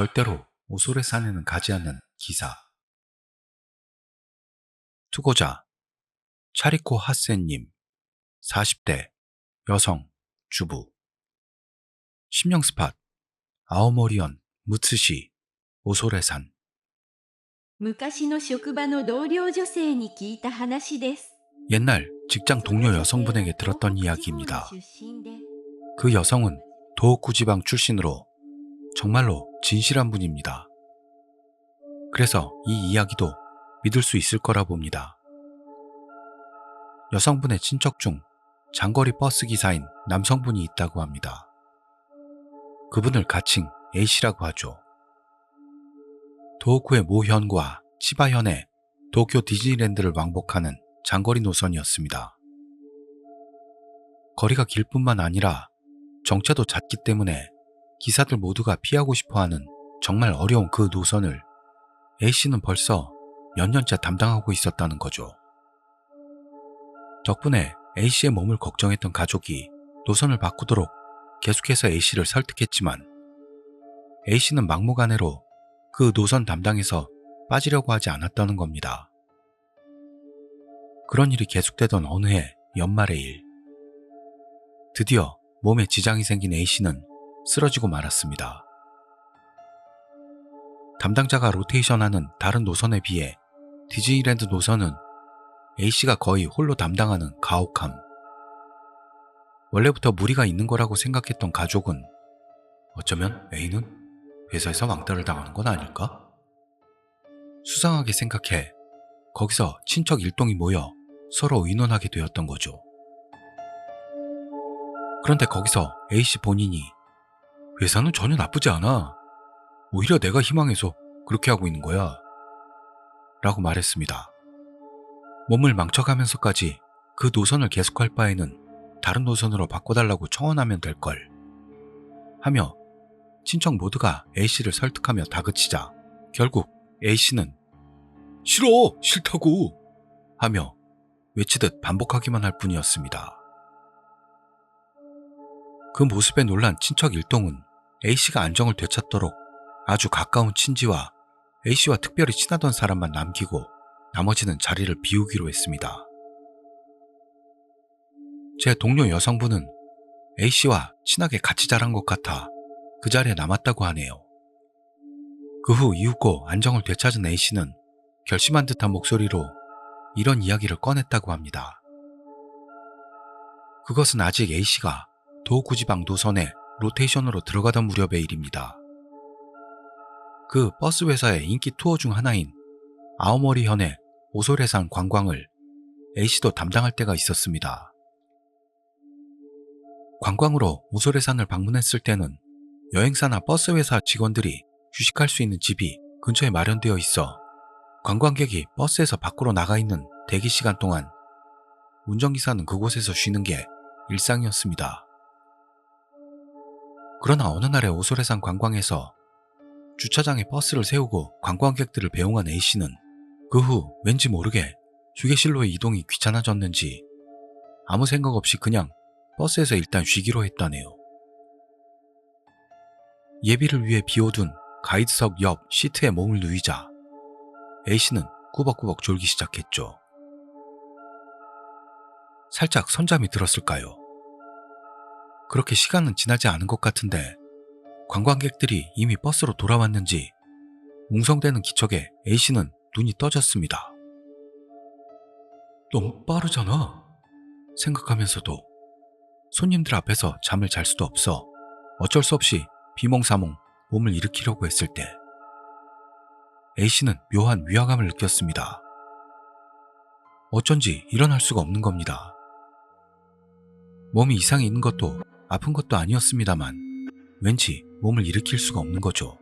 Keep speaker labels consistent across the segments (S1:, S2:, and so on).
S1: 절대로 오소레산에는 가지 않는 기사. 투고자 차리코 하센님, 40대, 여성, 주부. 심령 스팟, 아오모리현, 무츠시, 오소레산.
S2: 昔の職場の同僚女性に聞いた話です。
S1: 옛날 직장 동료 여성분에게 들었던 이야기입니다. 그 여성은 도호쿠 지방 출신으로 정말로 진실한 분입니다. 그래서 이 이야기도 믿을 수 있을 거라 봅니다. 여성분의 친척 중 장거리 버스 기사인 남성분이 있다고 합니다. 그분을 가칭 A씨라고 하죠. 도호쿠의 모현과 치바현의 도쿄 디즈니랜드를 왕복하는 장거리 노선이었습니다. 거리가 길 뿐만 아니라 정체도 잦기 때문에 기사들 모두가 피하고 싶어하는 정말 어려운 그 노선을 A씨는 벌써 몇 년째 담당하고 있었다는 거죠. 덕분에 A씨의 몸을 걱정했던 가족이 노선을 바꾸도록 계속해서 A씨를 설득했지만 A씨는 막무가내로 그 노선 담당에서 빠지려고 하지 않았다는 겁니다. 그런 일이 계속되던 어느 해 연말의 일. 드디어 몸에 지장이 생긴 A씨는 쓰러지고 말았습니다. 담당자가 로테이션하는 다른 노선에 비해 디즈니랜드 노선은 A씨가 거의 홀로 담당하는 가혹함. 원래부터 무리가 있는 거라고 생각했던 가족은 어쩌면 A는 회사에서 왕따를 당하는 건 아닐까? 수상하게 생각해 거기서 친척 일동이 모여 서로 의논하게 되었던 거죠. 그런데 거기서 A씨 본인이 회사는 전혀 나쁘지 않아. 오히려 내가 희망해서 그렇게 하고 있는 거야. 라고 말했습니다. 몸을 망쳐가면서까지 그 노선을 계속할 바에는 다른 노선으로 바꿔달라고 청원하면 될걸. 하며 친척 모두가 A씨를 설득하며 다그치자 결국 A씨는 싫어! 싫다고! 하며 외치듯 반복하기만 할 뿐이었습니다. 그 모습에 놀란 친척 일동은 A씨가 안정을 되찾도록 아주 가까운 친지와 A씨와 특별히 친하던 사람만 남기고 나머지는 자리를 비우기로 했습니다. 제 동료 여성분은 A씨와 친하게 같이 자란 것 같아 그 자리에 남았다고 하네요. 그 후 이윽고 안정을 되찾은 A씨는 결심한 듯한 목소리로 이런 이야기를 꺼냈다고 합니다. 그것은 아직 A씨가 도호쿠 지방 노선에 로테이션으로 들어가던 무렵의 일입니다. 그 버스 회사의 인기 투어 중 하나인 아오모리현의 오소레산 관광을 A씨도 담당할 때가 있었습니다. 관광으로 오소레산을 방문했을 때는 여행사나 버스 회사 직원들이 휴식할 수 있는 집이 근처에 마련되어 있어 관광객이 버스에서 밖으로 나가 있는 대기 시간 동안 운전기사는 그곳에서 쉬는 게 일상이었습니다. 그러나 어느 날의 오소레산 관광에서 주차장에 버스를 세우고 관광객들을 배웅한 A씨는 그 후 왠지 모르게 휴게실로의 이동이 귀찮아졌는지 아무 생각 없이 그냥 버스에서 일단 쉬기로 했다네요. 예비를 위해 비워둔 가이드석 옆 시트에 몸을 누이자 A씨는 꾸벅꾸벅 졸기 시작했죠. 살짝 선잠이 들었을까요? 그렇게 시간은 지나지 않은 것 같은데 관광객들이 이미 버스로 돌아왔는지 웅성대는 기척에 A씨는 눈이 떠졌습니다. 너무 빠르잖아 생각하면서도 손님들 앞에서 잠을 잘 수도 없어 어쩔 수 없이 비몽사몽 몸을 일으키려고 했을 때 A씨는 묘한 위화감을 느꼈습니다. 어쩐지 일어날 수가 없는 겁니다. 몸이 이상이 있는 것도 아픈 것도 아니었습니다만 왠지 몸을 일으킬 수가 없는 거죠.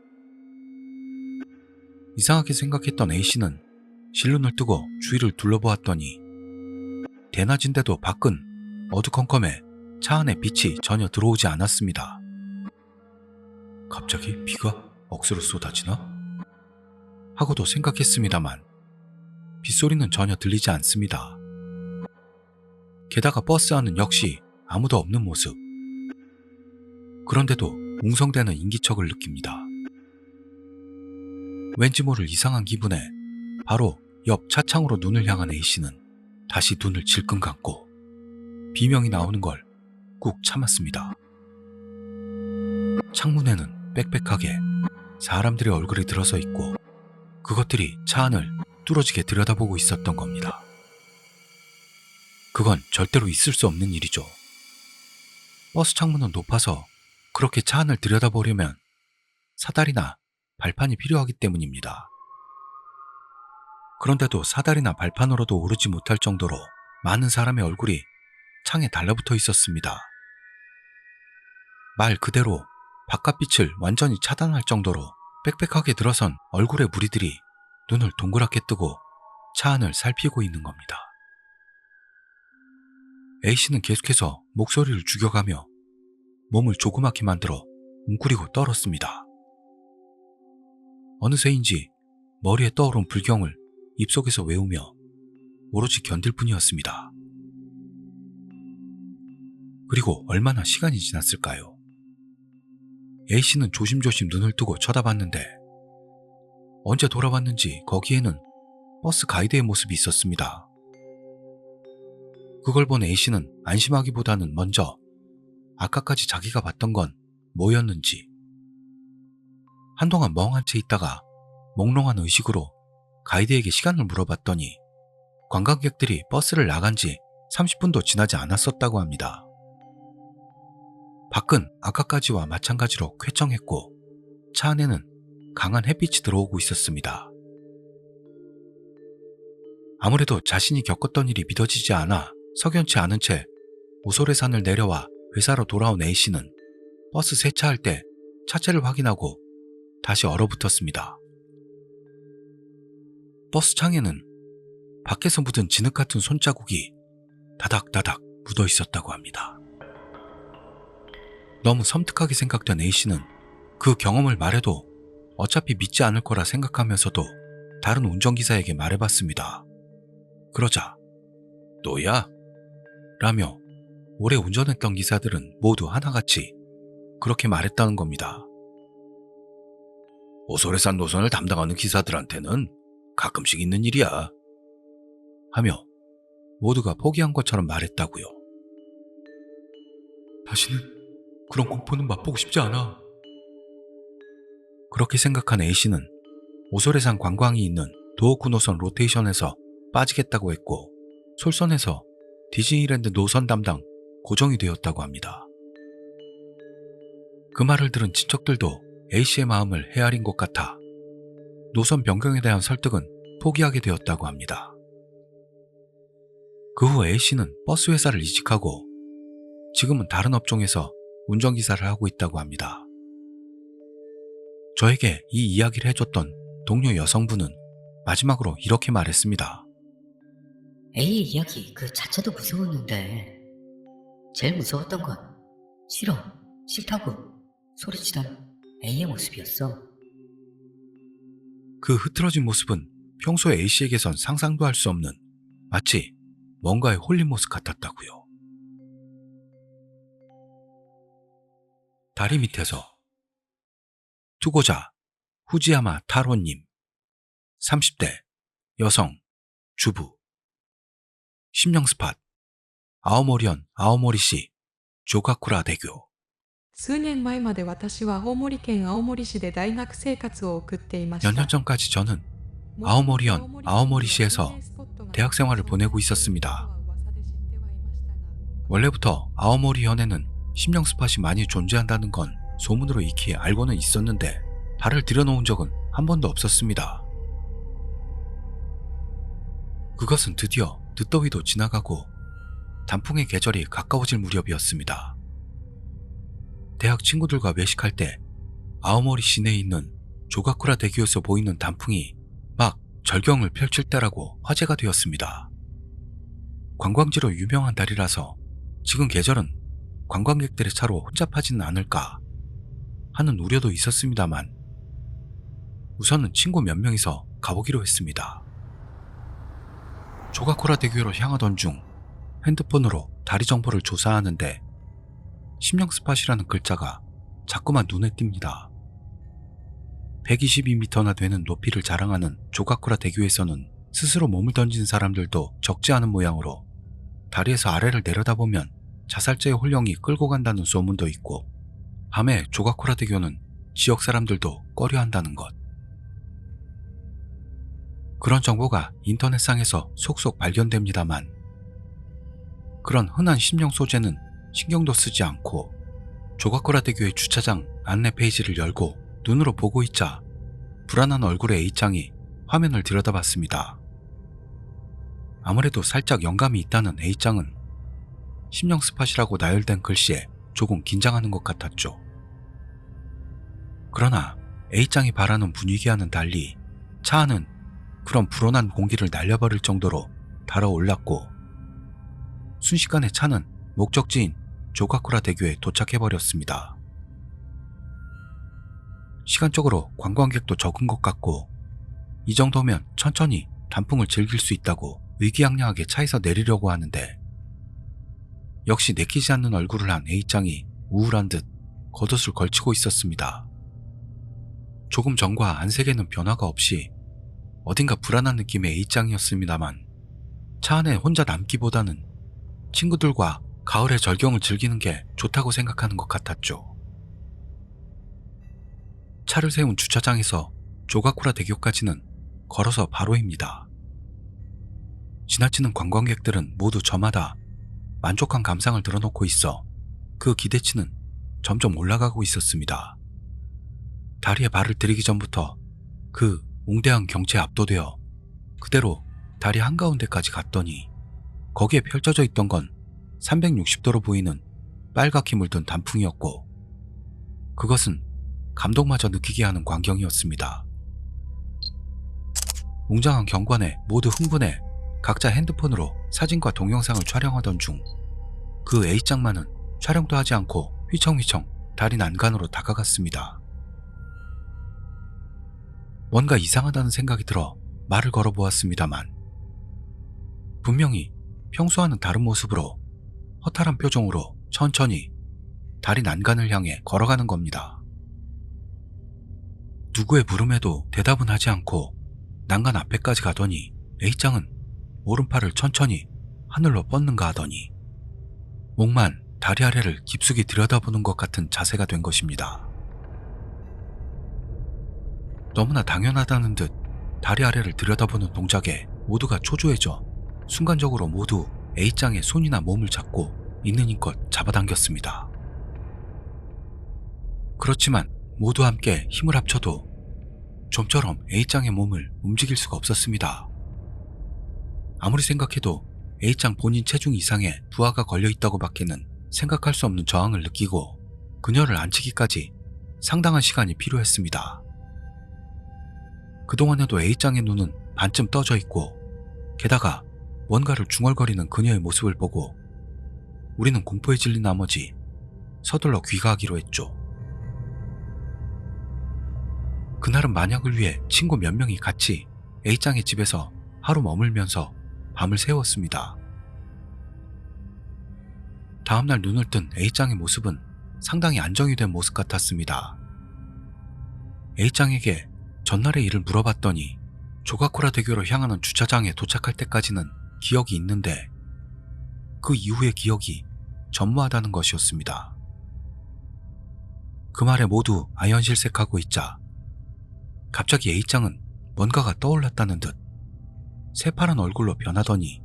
S1: 이상하게 생각했던 A씨는 실눈을 뜨고 주위를 둘러보았더니 대낮인데도 밖은 어두컴컴해 차 안에 빛이 전혀 들어오지 않았습니다. 갑자기 비가 억수로 쏟아지나? 하고도 생각했습니다만 빗소리는 전혀 들리지 않습니다. 게다가 버스 안은 역시 아무도 없는 모습. 그런데도 웅성대는 인기척을 느낍니다. 왠지 모를 이상한 기분에 바로 옆 차창으로 눈을 향한 A씨는 다시 눈을 질끈 감고 비명이 나오는 걸 꾹 참았습니다. 창문에는 빽빽하게 사람들의 얼굴이 들어서 있고 그것들이 차 안을 뚫어지게 들여다보고 있었던 겁니다. 그건 절대로 있을 수 없는 일이죠. 버스 창문은 높아서 그렇게 차 안을 들여다보려면 사다리나 발판이 필요하기 때문입니다. 그런데도 사다리나 발판으로도 오르지 못할 정도로 많은 사람의 얼굴이 창에 달라붙어 있었습니다. 말 그대로 바깥빛을 완전히 차단할 정도로 빽빽하게 들어선 얼굴의 무리들이 눈을 동그랗게 뜨고 차 안을 살피고 있는 겁니다. A씨는 계속해서 목소리를 죽여가며 몸을 조그맣게 만들어 웅크리고 떨었습니다. 어느새인지 머리에 떠오른 불경을 입속에서 외우며 오로지 견딜 뿐이었습니다. 그리고 얼마나 시간이 지났을까요? A씨는 조심조심 눈을 뜨고 쳐다봤는데 언제 돌아왔는지 거기에는 버스 가이드의 모습이 있었습니다. 그걸 본 A씨는 안심하기보다는 먼저 아까까지 자기가 봤던 건 뭐였는지 한동안 멍한 채 있다가 몽롱한 의식으로 가이드에게 시간을 물어봤더니 관광객들이 버스를 나간 지 30분도 지나지 않았었다고 합니다. 밖은 아까까지와 마찬가지로 쾌청했고 차 안에는 강한 햇빛이 들어오고 있었습니다. 아무래도 자신이 겪었던 일이 믿어지지 않아 석연치 않은 채 오소레산을 내려와 회사로 돌아온 A씨는 버스 세차할 때 차체를 확인하고 다시 얼어붙었습니다. 버스 창에는 밖에서 묻은 진흙 같은 손자국이 다닥다닥 묻어 있었다고 합니다. 너무 섬뜩하게 생각된 A씨는 그 경험을 말해도 어차피 믿지 않을 거라 생각하면서도 다른 운전기사에게 말해봤습니다. 그러자 너야? 라며 오래 운전했던 기사들은 모두 하나같이 그렇게 말했다는 겁니다. 오소레산 노선을 담당하는 기사들한테는 가끔씩 있는 일이야. 하며 모두가 포기한 것처럼 말했다고요. 다시는 그런 공포는 맛보고 싶지 않아. 그렇게 생각한 A씨는 오소레산 관광이 있는 도호쿠 노선 로테이션에서 빠지겠다고 했고 솔선해서 디즈니랜드 노선 담당 고정이 되었다고 합니다. 그 말을 들은 친척들도 A씨의 마음을 헤아린 것 같아 노선 변경에 대한 설득은 포기하게 되었다고 합니다. 그 후 A씨는 버스 회사를 이직하고 지금은 다른 업종에서 운전기사를 하고 있다고 합니다. 저에게 이 이야기를 해줬던 동료 여성분은 마지막으로 이렇게 말했습니다.
S3: A의 이야기 그 자체도 무서웠는데 제일 무서웠던 건 싫어, 싫다고 소리치던 A의 모습이었어.
S1: 그 흐트러진 모습은 평소에 A씨에게선 상상도 할 수 없는 마치 뭔가에 홀린 모습 같았다고요. 다리 밑에서 투고자 후지야마 타로님 30대 여성 주부 심령 스팟 아오모리현 아오모리시 조가쿠라 대교
S4: 数年前まで私は青森県青森市で大学生活を送っていまし
S1: 몇
S4: た。
S1: 년 전까지 저는 아오모리현 아오모리시에서 대학 생활을 보내고 있었습니다. 원래부터 아오모리현에는 심령 스팟이 많이 존재한다는 건 소문으로 익히 알고는 있었는데 발을 들여놓은 적은 한 번도 없었습니다. 그것은 드디어 늦더위도 지나가고 단풍의 계절이 가까워질 무렵이었습니다. 대학 친구들과 외식할 때 아오모리 시내에 있는 조가쿠라 대교에서 보이는 단풍이 막 절경을 펼칠 때라고 화제가 되었습니다. 관광지로 유명한 달이라서 지금 계절은 관광객들의 차로 혼잡하지는 않을까 하는 우려도 있었습니다만 우선은 친구 몇 명이서 가보기로 했습니다. 조가쿠라 대교로 향하던 중 핸드폰으로 다리 정보를 조사하는데 심령 스팟이라는 글자가 자꾸만 눈에 띕니다. 122m나 되는 높이를 자랑하는 조가쿠라 대교에서는 스스로 몸을 던진 사람들도 적지 않은 모양으로 다리에서 아래를 내려다보면 자살자의 홀령이 끌고 간다는 소문도 있고, 밤에 조가쿠라 대교는 지역 사람들도 꺼려한다는 것. 그런 정보가 인터넷상에서 속속 발견됩니다만, 그런 흔한 심령 소재는 신경도 쓰지 않고 조가쿠라 대교의 주차장 안내 페이지를 열고 눈으로 보고 있자 불안한 얼굴의 A짱이 화면을 들여다봤습니다. 아무래도 살짝 영감이 있다는 A짱은 심령 스팟이라고 나열된 글씨에 조금 긴장하는 것 같았죠. 그러나 A짱이 바라는 분위기와는 달리 차 안은 그런 불온한 공기를 날려버릴 정도로 달아올랐고, 순식간에 차는 목적지인 조가쿠라 대교에 도착해버렸습니다. 시간적으로 관광객도 적은 것 같고, 이 정도면 천천히 단풍을 즐길 수 있다고 의기양양하게 차에서 내리려고 하는데, 역시 내키지 않는 얼굴을 한 A짱이 우울한 듯 겉옷을 걸치고 있었습니다. 조금 전과 안색에는 변화가 없이 어딘가 불안한 느낌의 A짱이었습니다만, 차 안에 혼자 남기보다는 친구들과 가을의 절경을 즐기는 게 좋다고 생각하는 것 같았죠. 차를 세운 주차장에서 조가쿠라 대교까지는 걸어서 바로입니다. 지나치는 관광객들은 모두 저마다 만족한 감상을 드러놓고 있어 그 기대치는 점점 올라가고 있었습니다. 다리에 발을 들이기 전부터 그 웅대한 경치에 압도되어 그대로 다리 한가운데까지 갔더니, 거기에 펼쳐져 있던 건 360도로 보이는 빨갛게 물든 단풍이었고, 그것은 감동마저 느끼게 하는 광경이었습니다. 웅장한 경관에 모두 흥분해 각자 핸드폰으로 사진과 동영상을 촬영하던 중, 그 A짱만은 촬영도 하지 않고 휘청휘청 다리 난간으로 다가갔습니다. 뭔가 이상하다는 생각이 들어 말을 걸어보았습니다만, 분명히 평소와는 다른 모습으로 허탈한 표정으로 천천히 다리 난간을 향해 걸어가는 겁니다. 누구의 물음에도 대답은 하지 않고 난간 앞에까지 가더니 A짱은 오른팔을 천천히 하늘로 뻗는가 하더니 목만 다리 아래를 깊숙이 들여다보는 것 같은 자세가 된 것입니다. 너무나 당연하다는 듯 다리 아래를 들여다보는 동작에 모두가 초조해져 순간적으로 모두 A짱의 손이나 몸을 잡고 있는 힘껏 잡아당겼습니다. 그렇지만 모두 함께 힘을 합쳐도 좀처럼 A짱의 몸을 움직일 수가 없었습니다. 아무리 생각해도 A짱 본인 체중 이상의 부하가 걸려있다고 밖에는 생각할 수 없는 저항을 느끼고 그녀를 앉히기까지 상당한 시간이 필요했습니다. 그동안에도 A짱의 눈은 반쯤 떠져 있고, 게다가 뭔가를 중얼거리는 그녀의 모습을 보고 우리는 공포에 질린 나머지 서둘러 귀가하기로 했죠. 그날은 만약을 위해 친구 몇 명이 같이 A짱의 집에서 하루 머물면서 밤을 새웠습니다. 다음날 눈을 뜬 A짱의 모습은 상당히 안정이 된 모습 같았습니다. A짱에게 전날의 일을 물어봤더니 조가쿠라 대교로 향하는 주차장에 도착할 때까지는 기억이 있는데 그 이후의 기억이 전무하다는 것이었습니다. 그 말에 모두 아연실색하고 있자 갑자기 A짱은 뭔가가 떠올랐다는 듯 새파란 얼굴로 변하더니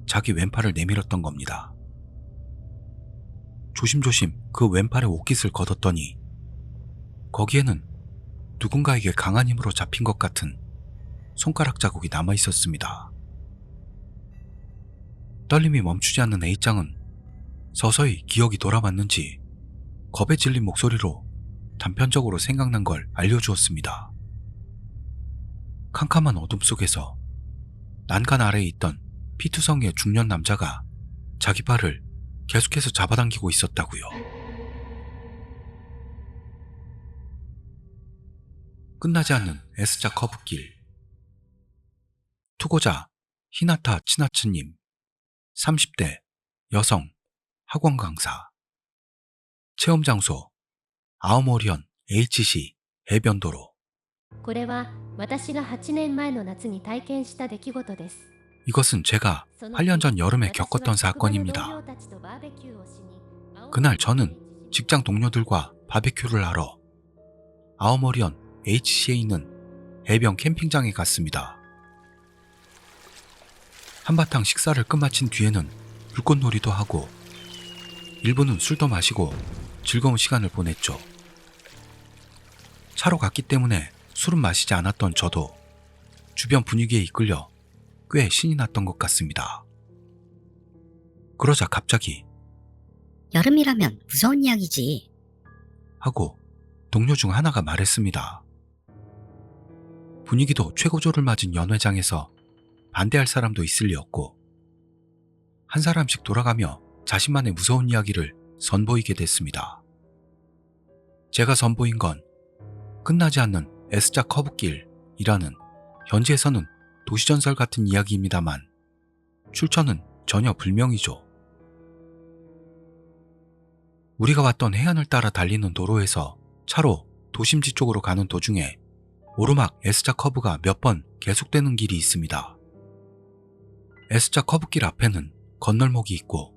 S1: 자기 왼팔을 내밀었던 겁니다. 조심조심 그 왼팔에 옷깃을 걷었더니 거기에는 누군가에게 강한 힘으로 잡힌 것 같은 손가락 자국이 남아 있었습니다. 떨림이 멈추지 않는 A짱은 서서히 기억이 돌아왔는지 겁에 질린 목소리로 단편적으로 생각난 걸 알려주었습니다. 캄캄한 어둠 속에서 난간 아래에 있던 피투성이의 중년 남자가 자기 팔을 계속해서 잡아당기고 있었다고요. 끝나지 않는 S자 커브길. 투고자 히나타 치나츠님, 30대 여성 학원 강사. 체험 장소 아오모리현 HC 해변도로.
S5: これは私が8年前の夏に体験した出来事です。
S1: 이것은 제가 8년 전 여름에 겪었던 사건입니다. 그날 저는 직장 동료들과 바베큐를 하러 아오모리현 HC에 있는 해변 캠핑장에 갔습니다. 한바탕 식사를 끝마친 뒤에는 불꽃놀이도 하고 일부는 술도 마시고 즐거운 시간을 보냈죠. 차로 갔기 때문에 술은 마시지 않았던 저도 주변 분위기에 이끌려 꽤 신이 났던 것 같습니다. 그러자 갑자기
S3: 여름이라면 무서운 이야기지.
S1: 하고 동료 중 하나가 말했습니다. 분위기도 최고조를 맞은 연회장에서 반대할 사람도 있을 리 없고 한 사람씩 돌아가며 자신만의 무서운 이야기를 선보이게 됐습니다. 제가 선보인 건 끝나지 않는 S자 커브길이라는 현지에서는 도시전설 같은 이야기입니다만 출처는 전혀 불명이죠. 우리가 왔던 해안을 따라 달리는 도로에서 차로 도심지 쪽으로 가는 도중에 오르막 S자 커브가 몇 번 계속되는 길이 있습니다. S자 커브길 앞에는 건널목이 있고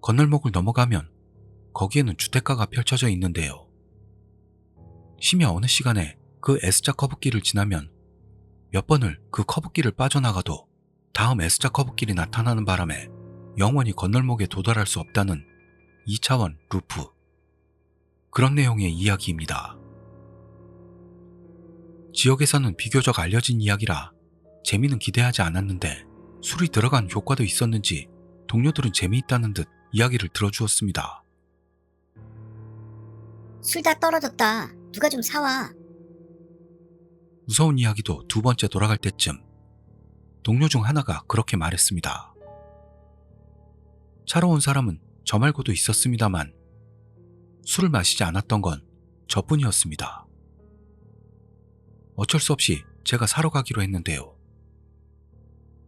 S1: 건널목을 넘어가면 거기에는 주택가가 펼쳐져 있는데요. 심야 어느 시간에 그 S자 커브길을 지나면 몇 번을 그 커브길을 빠져나가도 다음 S자 커브길이 나타나는 바람에 영원히 건널목에 도달할 수 없다는 2차원 루프. 그런 내용의 이야기입니다. 지역에서는 비교적 알려진 이야기라 재미는 기대하지 않았는데 술이 들어간 효과도 있었는지 동료들은 재미있다는 듯 이야기를 들어주었습니다.
S3: 술 다 떨어졌다. 누가 좀 사와.
S1: 무서운 이야기도 두 번째 돌아갈 때쯤 동료 중 하나가 그렇게 말했습니다. 차로 온 사람은 저 말고도 있었습니다만 술을 마시지 않았던 건 저뿐이었습니다. 어쩔 수 없이 제가 사러 가기로 했는데요.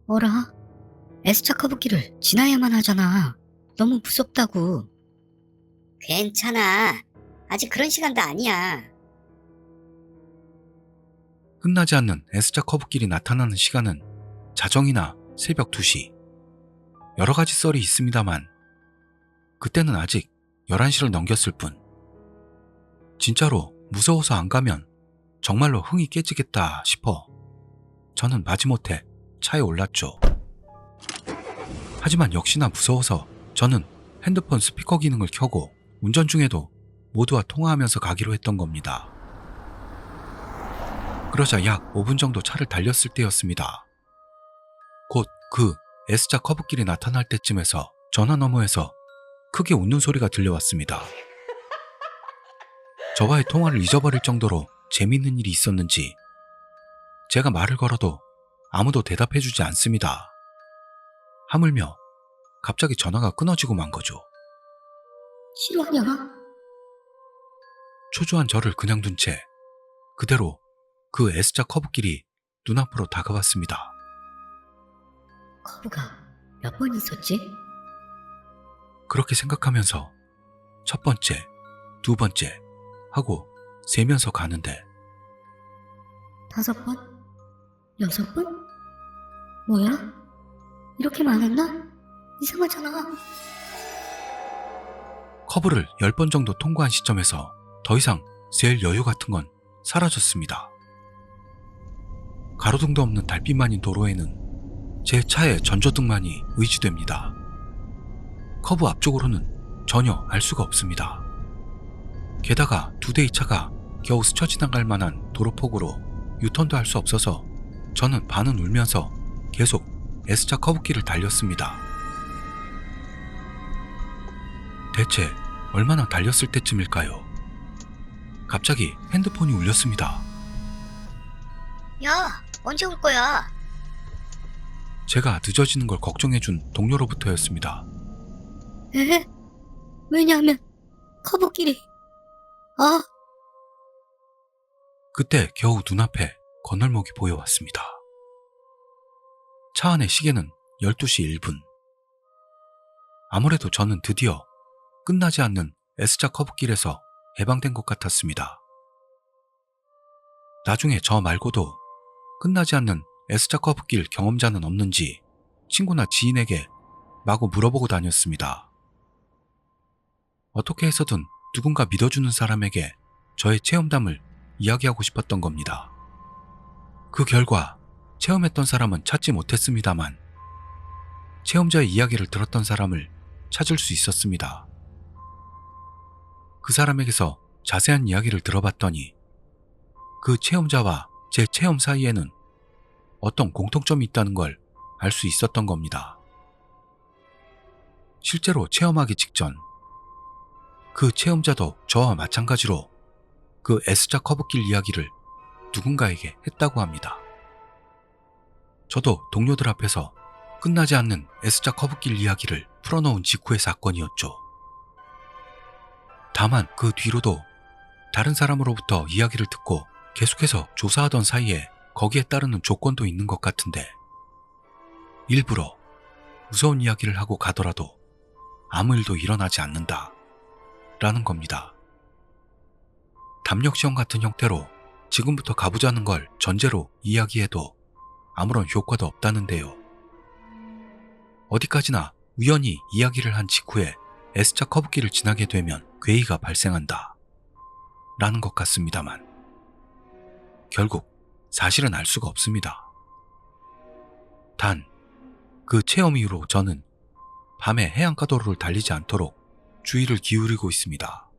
S3: 어라? S자 커브길을 지나야만 하잖아. 너무 무섭다고. 괜찮아. 아직 그런 시간도 아니야.
S1: 끝나지 않는 S자 커브길이 나타나는 시간은 자정이나 새벽 2시. 여러 가지 썰이 있습니다만 그때는 아직 11시를 넘겼을 뿐. 진짜로 무서워서 안 가면 정말로 흥이 깨지겠다 싶어 저는 마지못해 차에 올랐죠. 하지만 역시나 무서워서 저는 핸드폰 스피커 기능을 켜고 운전 중에도 모두와 통화하면서 가기로 했던 겁니다. 그러자 약 5분 정도 차를 달렸을 때였습니다. 곧 그 S자 커브길이 나타날 때쯤에서 전화 너머에서 크게 웃는 소리가 들려왔습니다. 저와의 통화를 잊어버릴 정도로 재밌는 일이 있었는지 제가 말을 걸어도 아무도 대답해주지 않습니다. 하물며 갑자기 전화가 끊어지고 만 거죠.
S3: 실화냐?
S1: 초조한 저를 그냥 둔 채 그대로 그 S자 커브길이 눈앞으로 다가왔습니다.
S3: 커브가 몇 번 있었지?
S1: 그렇게 생각하면서 첫 번째, 두 번째 하고 세면서 가는데
S3: 5번? 6번? 뭐야? 이렇게 많았나? 이상하잖아.
S1: 커브를 10번 정도 통과한 시점에서 더 이상 셀 여유 같은 건 사라졌습니다. 가로등도 없는 달빛만인 도로에는 제 차의 전조등만이 의지됩니다. 커브 앞쪽으로는 전혀 알 수가 없습니다. 게다가 2대의 차가 겨우 스쳐 지나갈 만한 도로폭으로 유턴도 할 수 없어서 저는 반은 울면서 계속 S자 커브길을 달렸습니다. 대체 얼마나 달렸을 때쯤일까요? 갑자기 핸드폰이 울렸습니다.
S3: 야, 언제 올 거야?
S1: 제가 늦어지는 걸 걱정해준 동료로부터였습니다.
S3: 에? 왜냐하면 커브길이
S1: 그때 겨우 눈앞에 건널목이 보여왔습니다. 차 안의 시계는 12시 1분. 아무래도 저는 드디어 끝나지 않는 S자 커브길에서 해방된 것 같았습니다. 나중에 저 말고도 끝나지 않는 S자 커브길 경험자는 없는지 친구나 지인에게 마구 물어보고 다녔습니다. 어떻게 해서든 누군가 믿어주는 사람에게 저의 체험담을 이야기하고 싶었던 겁니다. 그 결과 체험했던 사람은 찾지 못했습니다만 체험자의 이야기를 들었던 사람을 찾을 수 있었습니다. 그 사람에게서 자세한 이야기를 들어봤더니 그 체험자와 제 체험 사이에는 어떤 공통점이 있다는 걸 알 수 있었던 겁니다. 실제로 체험하기 직전 그 체험자도 저와 마찬가지로 그 S자 커브길 이야기를 누군가에게 했다고 합니다. 저도 동료들 앞에서 끝나지 않는 S자 커브길 이야기를 풀어놓은 직후의 사건이었죠. 다만 그 뒤로도 다른 사람으로부터 이야기를 듣고 계속해서 조사하던 사이에 거기에 따르는 조건도 있는 것 같은데 일부러 무서운 이야기를 하고 가더라도 아무 일도 일어나지 않는다 라는 겁니다. 담력시험 같은 형태로 지금부터 가보자는 걸 전제로 이야기해도 아무런 효과도 없다는데요. 어디까지나 우연히 이야기를 한 직후에 S자 커브길을 지나게 되면 괴이가 발생한다 라는 것 같습니다만 결국 사실은 알 수가 없습니다. 단 그 체험 이후로 저는 밤에 해안가 도로를 달리지 않도록 주의를 기울이고 있습니다.